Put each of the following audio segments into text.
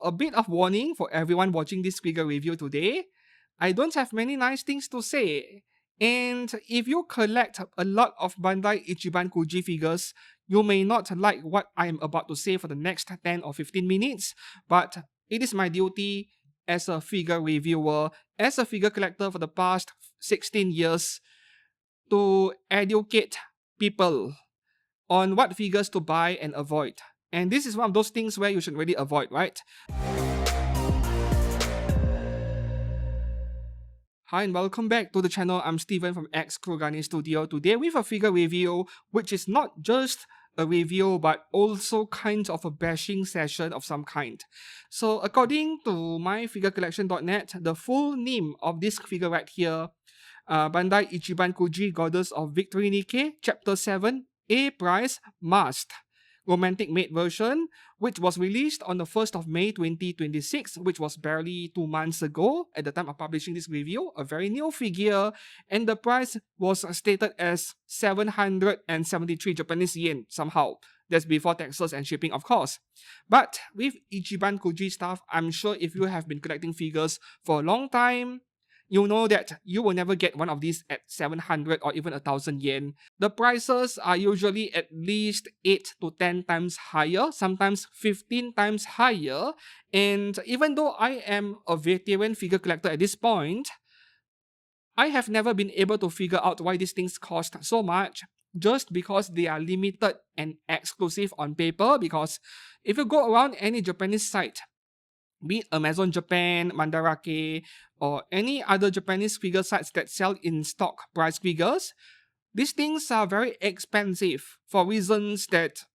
a bit of warning for everyone watching this figure review today. I don't have many nice things to say. And if you collect a lot of Bandai Ichiban Kuji figures, you may not like what I am about to say for the next 10 or 15 minutes, but it is my duty as a figure reviewer, as a figure collector for the past 16 years, to educate people on what figures to buy and avoid. And this is one of those things where you should really avoid, right? Hi and welcome back to the channel. I'm Steven from X Kurogane Studio. Today with a figure review, which is not just a review but also kind of a bashing session of some kind. So according to myfigurecollection.net, the full name of this figure right here, Bandai Ichiban Kuji Goddess of Victory Nikke, Chapter 7, A Price, Mast, Romantic Maid version, which was released on the 1st of May 2026, which was barely 2 months ago at the time of publishing this review, a very new figure, and the price was stated as 773 Japanese yen somehow. That's before taxes and shipping, of course. But with Ichiban Kuji stuff, I'm sure if you have been collecting figures for a long time, you know that you will never get one of these at 700 or even 1,000 yen. The prices are usually at least 8 to 10 times higher, sometimes 15 times higher. And even though I am a veteran figure collector at this point, I have never been able to figure out why these things cost so much, just because they are limited and exclusive on paper. Because if you go around any Japanese site, be it Amazon Japan, Mandarake, or any other Japanese figure sites that sell in stock price figures, these things are very expensive for reasons that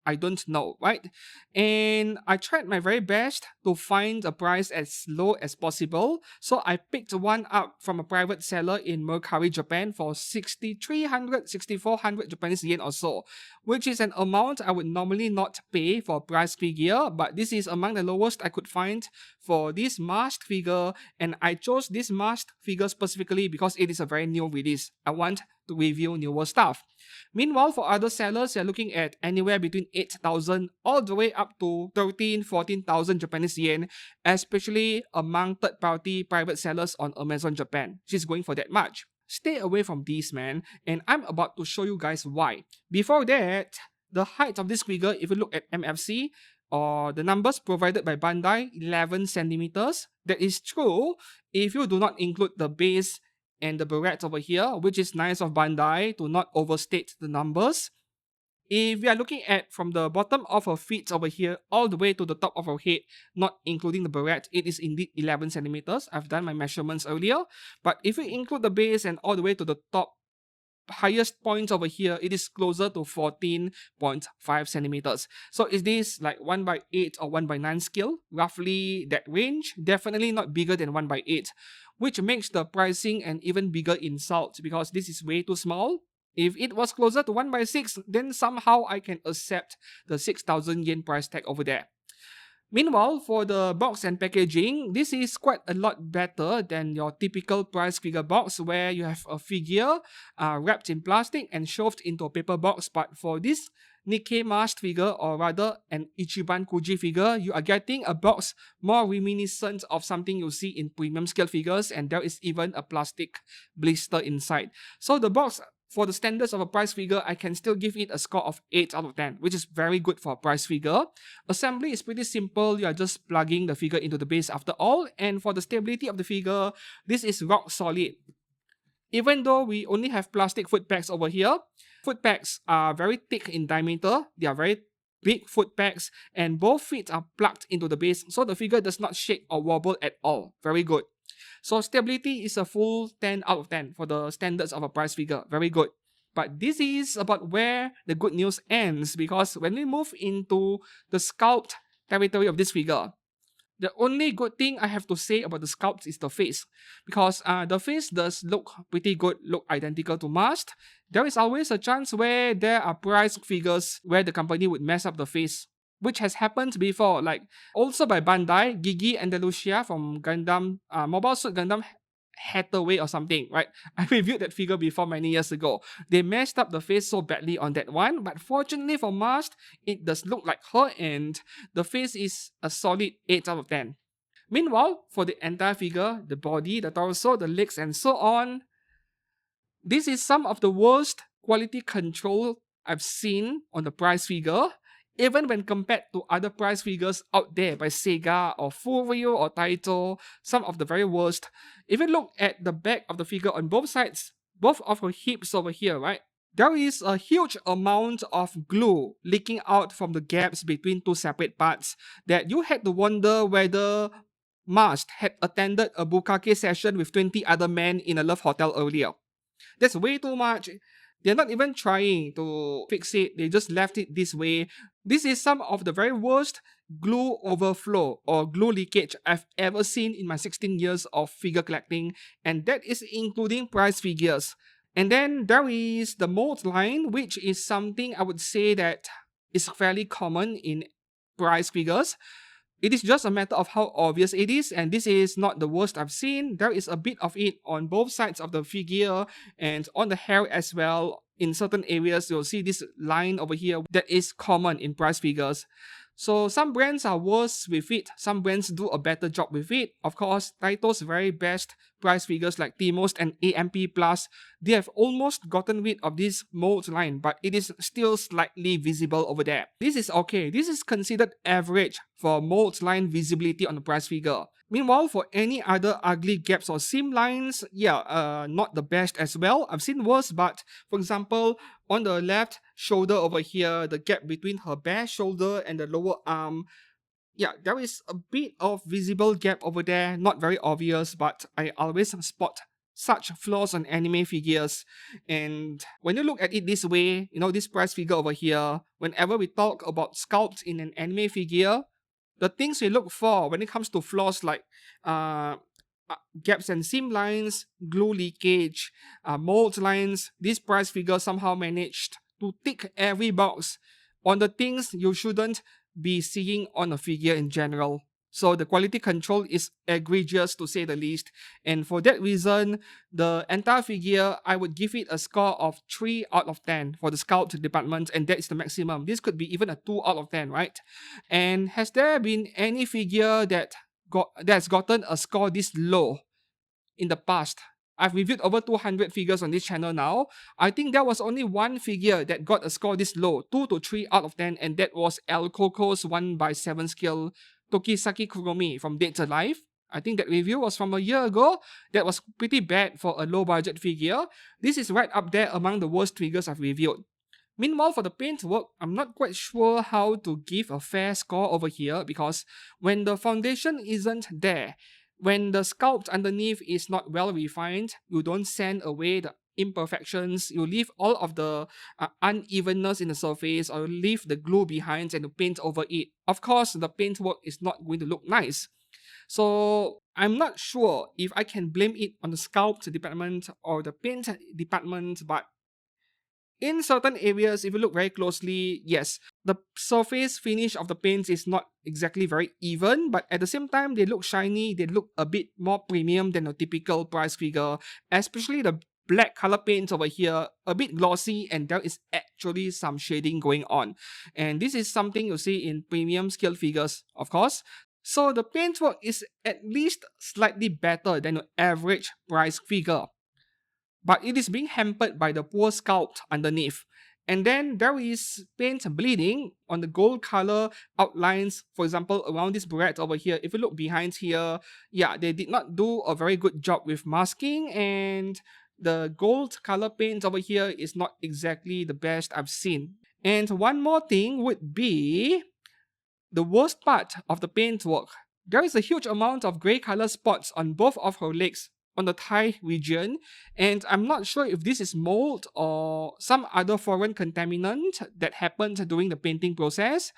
I don't know, right? And I tried my very best to find a price as low as possible, so I picked one up from a private seller in Mercari, Japan for 6,300, 6,400 Japanese yen or so, which is an amount I would normally not pay for a price figure, but this is among the lowest I could find for this Mast figure, and I chose this Mast figure specifically because it is a very new release. I want to review newer stuff. Meanwhile, for other sellers, you're looking at anywhere between 8,000 all the way up to 13,000, 14,000 Japanese yen, especially among third-party private sellers on Amazon Japan. She's going for that much. Stay away from these, man, and I'm about to show you guys why. Before that, the height of this figure, if you look at MFC, or the numbers provided by Bandai, 11 centimeters. That is true if you do not include the base and the barrette over here, which is nice of Bandai to not overstate the numbers. If we are looking at from the bottom of her feet over here all the way to the top of her head, not including the barrette, it is indeed 11 centimeters. I've done my measurements earlier. But if we include the base and all the way to the top highest point over here, it is closer to 14.5 centimeters. So is this like 1/8 or 1/9 scale? Roughly that range. Definitely not bigger than 1/8, which makes the pricing an even bigger insult because this is way too small. If it was closer to 1/6, then somehow I can accept the 6,000 yen price tag over there. Meanwhile, for the box and packaging, this is quite a lot better than your typical price figure box where you have a figure wrapped in plastic and shoved into a paper box. But for this Nikke Mast figure, or rather an Ichiban Kuji figure, you are getting a box more reminiscent of something you see in premium scale figures, and there is even a plastic blister inside. So the box, for the standards of a price figure, I can still give it a score of 8 out of 10, which is very good for a price figure. Assembly is pretty simple. You are just plugging the figure into the base after all. And for the stability of the figure, this is rock solid. Even though we only have plastic foot pegs over here, foot pegs are very thick in diameter. They are very big foot pegs, and both feet are plugged into the base, so the figure does not shake or wobble at all. Very good. So stability is a full 10 out of 10 for the standards of a price figure. Very good. But this is about where the good news ends, because when we move into the sculpt territory of this figure, the only good thing I have to say about the sculpt is the face, because the face does look pretty good, look identical to Mast. There is always a chance where there are price figures where the company would mess up the face, which has happened before, like also by Bandai, Gigi Andalusia from Gundam, Mobile Suit Gundam Hathaway or something, right? I reviewed that figure before many years ago. They messed up the face so badly on that one, but fortunately for Mast, it does look like her, and the face is a solid 8 out of 10. Meanwhile, for the entire figure, the body, the torso, the legs, and so on, this is some of the worst quality control I've seen on the prize figure, even when compared to other prize figures out there by Sega or Furio or Taito, some of the very worst. If you look at the back of the figure on both sides, both of her hips over here, right? There is a huge amount of glue leaking out from the gaps between two separate parts that you had to wonder whether Mast had attended a bukkake session with 20 other men in a love hotel earlier. That's way too much. They're not even trying to fix it. They just left it this way. This is some of the very worst glue overflow or glue leakage I've ever seen in my 16 years of figure collecting, and that is including prize figures. And then there is the mold line, which is something I would say that is fairly common in prize figures. It is just a matter of how obvious it is, and this is not the worst I've seen. There is a bit of it on both sides of the figure and on the hair as well. In certain areas, you'll see this line over here that is common in prize figures. So some brands are worse with it, some brands do a better job with it. Of course, Taito's very best prize figures like T-Most and AMP Plus, they have almost gotten rid of this mold line, but it is still slightly visible over there. This is okay. This is considered average for mold line visibility on the prize figure. Meanwhile, for any other ugly gaps or seam lines, not the best as well. I've seen worse, but for example, on the left shoulder over here, the gap between her bare shoulder and the lower arm, there is a bit of visible gap over there, not very obvious, but I always spot such flaws on anime figures. And when you look at it this way, this prize figure over here, whenever we talk about sculpt in an anime figure, the things we look for when it comes to flaws like gaps and seam lines, glue leakage, mold lines, this prize figure somehow managed to tick every box on the things you shouldn't be seeing on a figure in general. So the quality control is egregious to say the least, and for that reason, the entire figure, I would give it a score of 3 out of 10 for the sculpt department, and that is the maximum. This could be even a 2 out of 10, right? And has there been any figure that's gotten a score this low in the past? I've reviewed over 200 figures on this channel now. I think there was only one figure that got a score this low, 2 to 3 out of 10, and that was El Coco's 1/7 scale Tokisaki Kuromi from Dead Alive. I think that review was from a year ago. That was pretty bad for a low budget figure. This is right up there among the worst figures I've reviewed. Meanwhile, for the paintwork, I'm not quite sure how to give a fair score over here, because when the foundation isn't there, when the sculpt underneath is not well refined, you don't sand away the imperfections, you leave all of the unevenness in the surface, or you leave the glue behind and you paint over it. Of course, the paintwork is not going to look nice. So I'm not sure if I can blame it on the sculpt department or the paint department, but in certain areas, if you look very closely, yes, the surface finish of the paints is not exactly very even, but at the same time, they look shiny, they look a bit more premium than a typical prize figure, especially the black color paints over here, a bit glossy, and there is actually some shading going on. And this is something you see in premium scale figures, of course. So the paintwork is at least slightly better than an average prize figure, but it is being hampered by the poor sculpt underneath. And then there is paint bleeding on the gold color outlines, for example, around this barrette over here. If you look behind here, they did not do a very good job with masking, and the gold color paint over here is not exactly the best I've seen. And one more thing would be the worst part of the paintwork. There is a huge amount of grey color spots on both of her legs, on the thigh region, and I'm not sure if this is mold or some other foreign contaminant that happened during the painting process.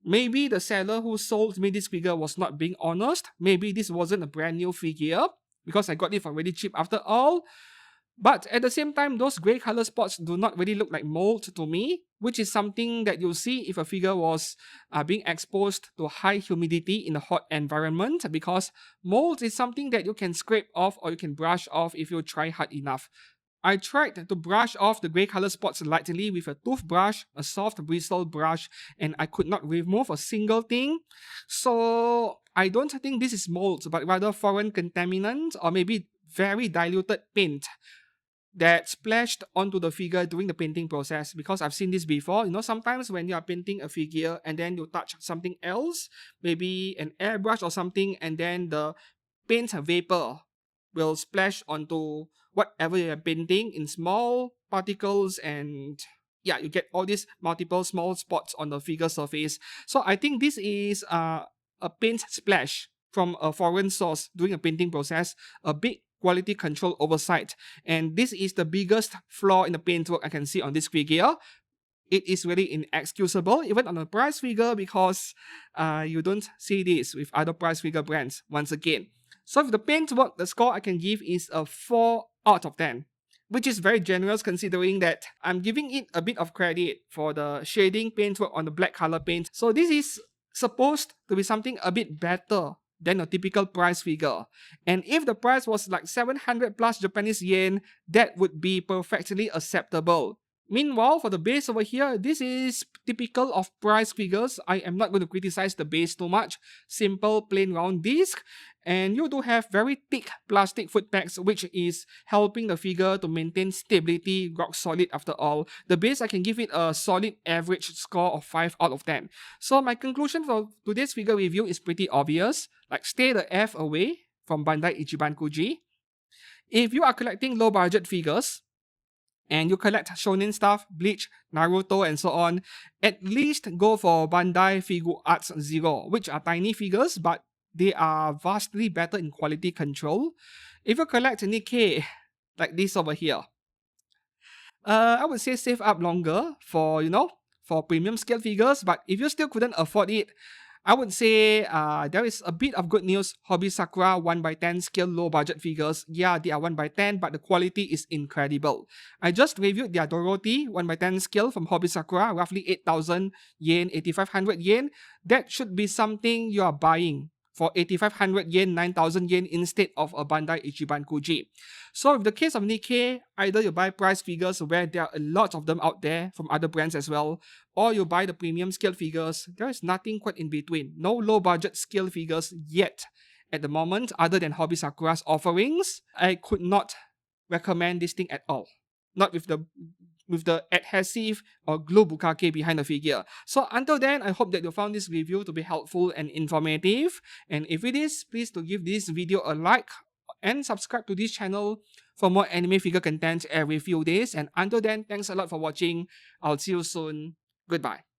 Maybe the seller who sold me this figure was not being honest. Maybe this wasn't a brand new figure, because I got it for really cheap after all. But at the same time, those grey color spots do not really look like mold to me, which is something that you'll see if a figure was being exposed to high humidity in a hot environment, because mold is something that you can scrape off or you can brush off if you try hard enough. I tried to brush off the grey color spots lightly with a toothbrush, a soft bristle brush, and I could not remove a single thing. So I don't think this is mold, but rather foreign contaminant or maybe very diluted paint that splashed onto the figure during the painting process, because I've seen this before. Sometimes when you are painting a figure and then you touch something else, maybe an airbrush or something, and then the paint vapor will splash onto whatever you're painting in small particles, and yeah, you get all these multiple small spots on the figure surface. So I think this is a paint splash from a foreign source during a painting process, a big quality control oversight. And this is the biggest flaw in the paintwork I can see on this figure. It is really inexcusable, even on a price figure, because you don't see this with other price figure brands once again. So with the paintwork, the score I can give is a 4 out of 10, which is very generous considering that I'm giving it a bit of credit for the shading paintwork on the black color paint. So this is supposed to be something a bit better than a typical price figure. And if the price was like 700 plus Japanese yen, that would be perfectly acceptable. Meanwhile, for the base over here, this is typical of price figures. I am not going to criticize the base too much. Simple, plain round disc. And you do have very thick plastic foot pegs, which is helping the figure to maintain stability, rock solid after all. The base, I can give it a solid average score of 5 out of 10. So my conclusion for today's figure review is pretty obvious. Like, stay the F away from Bandai Ichiban Kuji. If you are collecting low budget figures, and you collect shonen stuff, Bleach, Naruto, and so on, at least go for Bandai Figure Arts Zero, which are tiny figures, but they are vastly better in quality control. If you collect Nikke, like this over here, I would say save up longer for, for premium scale figures, but if you still couldn't afford it, I would say there is a bit of good news. Hobby Sakura 1x10 scale low budget figures. Yeah, they are 1x10, but the quality is incredible. I just reviewed their Dorothy 1x10 scale from Hobby Sakura, roughly 8,000 yen, 8,500 yen. That should be something you are buying for 8,500 yen, 9,000 yen instead of a Bandai Ichiban Kuji. So in the case of Nikke, either you buy price figures where there are a lot of them out there from other brands as well, or you buy the premium scale figures. There is nothing quite in between. No low budget scale figures yet at the moment, other than Hobby Sakura's offerings. I could not recommend this thing at all. Not with the adhesive or glue bukake behind the figure. So until then, I hope that you found this review to be helpful and informative. And if it is, please to give this video a like and subscribe to this channel for more anime figure content every few days. And until then, thanks a lot for watching. I'll see you soon. Goodbye.